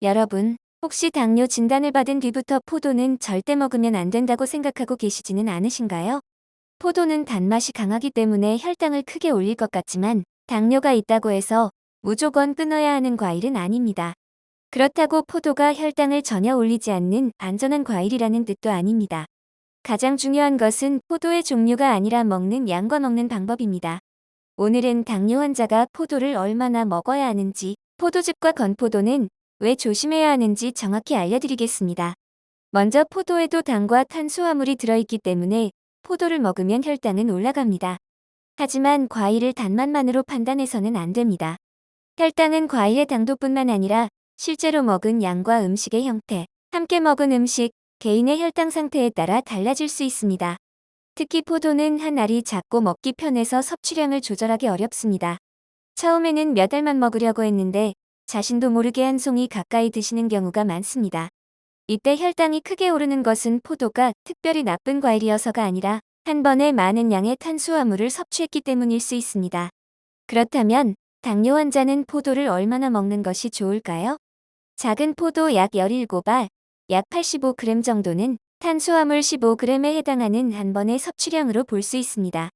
여러분, 혹시 당뇨 진단을 받은 뒤부터 포도는 절대 먹으면 안 된다고 생각하고 계시지는 않으신가요? 포도는 단맛이 강하기 때문에 혈당을 크게 올릴 것 같지만 당뇨가 있다고 해서 무조건 끊어야 하는 과일은 아닙니다. 그렇다고 포도가 혈당을 전혀 올리지 않는 안전한 과일이라는 뜻도 아닙니다. 가장 중요한 것은 포도의 종류가 아니라 먹는 양과 먹는 방법입니다. 오늘은 당뇨 환자가 포도를 얼마나 먹어야 하는지, 포도즙과 건포도는 왜 조심해야 하는지 정확히 알려드리겠습니다. 먼저 포도에도 당과 탄수화물이 들어있기 때문에 포도를 먹으면 혈당은 올라갑니다. 하지만 과일을 단맛만으로 판단해서는 안 됩니다. 혈당은 과일의 당도뿐만 아니라 실제로 먹은 양과 음식의 형태, 함께 먹은 음식, 개인의 혈당 상태에 따라 달라질 수 있습니다. 특히 포도는 한 알이 작고 먹기 편해서 섭취량을 조절하기 어렵습니다. 처음에는 몇 알만 먹으려고 했는데 자신도 모르게 한 송이 가까이 드시는 경우가 많습니다. 이때 혈당이 크게 오르는 것은 포도가 특별히 나쁜 과일이어서가 아니라 한 번에 많은 양의 탄수화물을 섭취했기 때문일 수 있습니다. 그렇다면 당뇨 환자는 포도를 얼마나 먹는 것이 좋을까요? 작은 포도 약 17알, 약 85g 정도는 탄수화물 15g에 해당하는 한 번의 섭취량으로 볼 수 있습니다.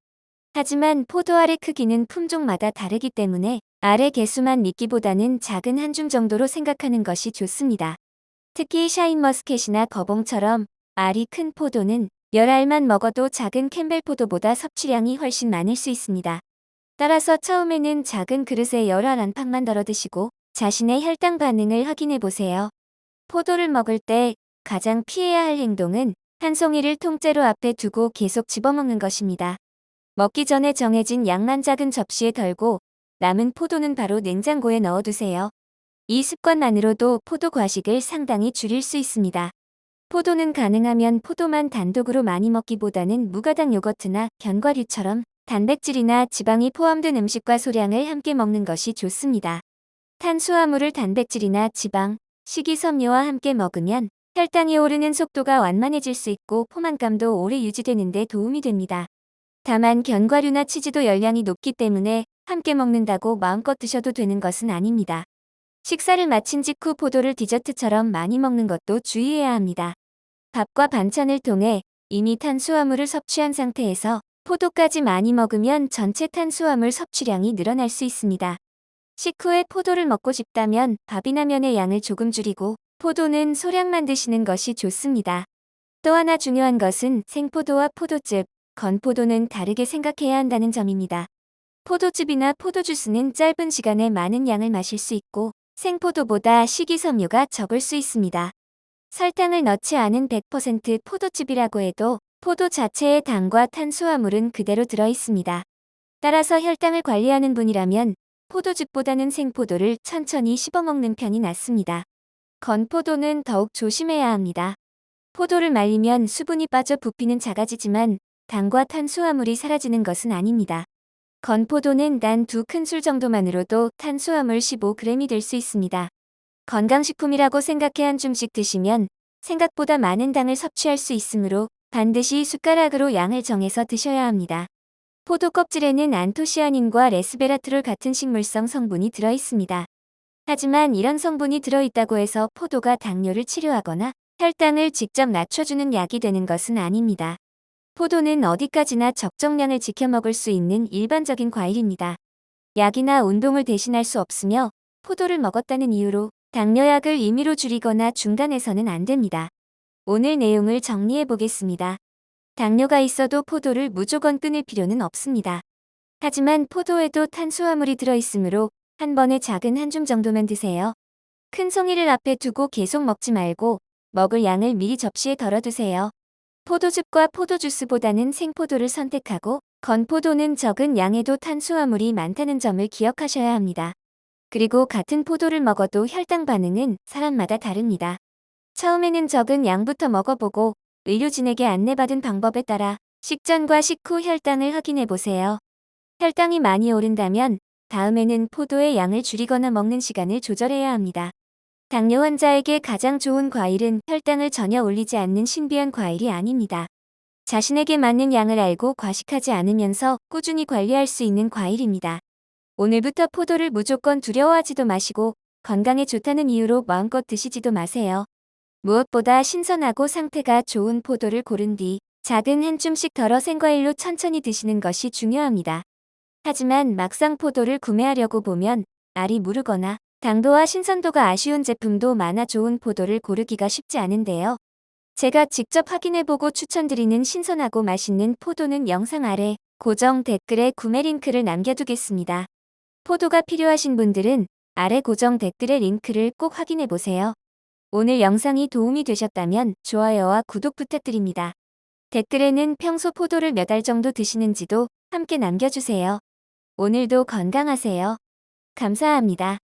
하지만 포도알의 크기는 품종마다 다르기 때문에 알의 개수만 믿기보다는 작은 한 줌 정도로 생각하는 것이 좋습니다. 특히 샤인머스켓이나 거봉처럼 알이 큰 포도는 10알만 먹어도 작은 캠벨 포도보다 섭취량이 훨씬 많을 수 있습니다. 따라서 처음에는 작은 그릇에 10알 안팎만 덜어 드시고 자신의 혈당 반응을 확인해 보세요. 포도를 먹을 때 가장 피해야 할 행동은 한 송이를 통째로 앞에 두고 계속 집어먹는 것입니다. 먹기 전에 정해진 양만 작은 접시에 덜고 남은 포도는 바로 냉장고에 넣어두세요. 이 습관만으로도 포도 과식을 상당히 줄일 수 있습니다. 포도는 가능하면 포도만 단독으로 많이 먹기보다는 무가당 요거트나 견과류처럼 단백질이나 지방이 포함된 음식과 소량을 함께 먹는 것이 좋습니다. 탄수화물을 단백질이나 지방, 식이섬유와 함께 먹으면 혈당이 오르는 속도가 완만해질 수 있고 포만감도 오래 유지되는 데 도움이 됩니다. 다만 견과류나 치즈도 열량이 높기 때문에 함께 먹는다고 마음껏 드셔도 되는 것은 아닙니다. 식사를 마친 직후 포도를 디저트처럼 많이 먹는 것도 주의해야 합니다. 밥과 반찬을 통해 이미 탄수화물을 섭취한 상태에서 포도까지 많이 먹으면 전체 탄수화물 섭취량이 늘어날 수 있습니다. 식후에 포도를 먹고 싶다면 밥이나 면의 양을 조금 줄이고 포도는 소량만 드시는 것이 좋습니다. 또 하나 중요한 것은 생포도와 포도즙, 건포도는 다르게 생각해야 한다는 점입니다. 포도즙이나 포도주스는 짧은 시간에 많은 양을 마실 수 있고 생포도보다 식이섬유가 적을 수 있습니다. 설탕을 넣지 않은 100% 포도즙이라고 해도 포도 자체의 당과 탄수화물은 그대로 들어 있습니다. 따라서 혈당을 관리하는 분이라면 포도즙보다는 생포도를 천천히 씹어먹는 편이 낫습니다. 건포도는 더욱 조심해야 합니다. 포도를 말리면 수분이 빠져 부피는 작아지지만 당과 탄수화물이 사라지는 것은 아닙니다. 건포도는 단 2큰술 정도만으로도 탄수화물 15g이 될 수 있습니다. 건강식품이라고 생각해 한 줌씩 드시면 생각보다 많은 당을 섭취할 수 있으므로 반드시 숟가락으로 양을 정해서 드셔야 합니다. 포도 껍질에는 안토시아닌과 레스베라트롤 같은 식물성 성분이 들어 있습니다. 하지만 이런 성분이 들어있다고 해서 포도가 당뇨를 치료하거나 혈당을 직접 낮춰주는 약이 되는 것은 아닙니다. 포도는 어디까지나 적정량을 지켜 먹을 수 있는 일반적인 과일입니다. 약이나 운동을 대신할 수 없으며 포도를 먹었다는 이유로 당뇨약을 임의로 줄이거나 중단해서는 안 됩니다. 오늘 내용을 정리해 보겠습니다. 당뇨가 있어도 포도를 무조건 끊을 필요는 없습니다. 하지만 포도에도 탄수화물이 들어있으므로 한 번에 작은 한 줌 정도만 드세요. 큰 송이를 앞에 두고 계속 먹지 말고 먹을 양을 미리 접시에 덜어두세요. 포도즙과 포도주스보다는 생포도를 선택하고 건포도는 적은 양에도 탄수화물이 많다는 점을 기억하셔야 합니다. 그리고 같은 포도를 먹어도 혈당 반응은 사람마다 다릅니다. 처음에는 적은 양부터 먹어보고 의료진에게 안내받은 방법에 따라 식전과 식후 혈당을 확인해 보세요. 혈당이 많이 오른다면 다음에는 포도의 양을 줄이거나 먹는 시간을 조절해야 합니다. 당뇨 환자에게 가장 좋은 과일은 혈당을 전혀 올리지 않는 신비한 과일이 아닙니다. 자신에게 맞는 양을 알고 과식하지 않으면서 꾸준히 관리할 수 있는 과일입니다. 오늘부터 포도를 무조건 두려워하지도 마시고 건강에 좋다는 이유로 마음껏 드시지도 마세요. 무엇보다 신선하고 상태가 좋은 포도를 고른 뒤 작은 한 줌씩 덜어 생과일로 천천히 드시는 것이 중요합니다. 하지만 막상 포도를 구매하려고 보면 알이 무르거나 당도와 신선도가 아쉬운 제품도 많아 좋은 포도를 고르기가 쉽지 않은데요. 제가 직접 확인해보고 추천드리는 신선하고 맛있는 포도는 영상 아래 고정 댓글에 구매 링크를 남겨두겠습니다. 포도가 필요하신 분들은 아래 고정 댓글의 링크를 꼭 확인해보세요. 오늘 영상이 도움이 되셨다면 좋아요와 구독 부탁드립니다. 댓글에는 평소 포도를 몇 알 정도 드시는지도 함께 남겨주세요. 오늘도 건강하세요. 감사합니다.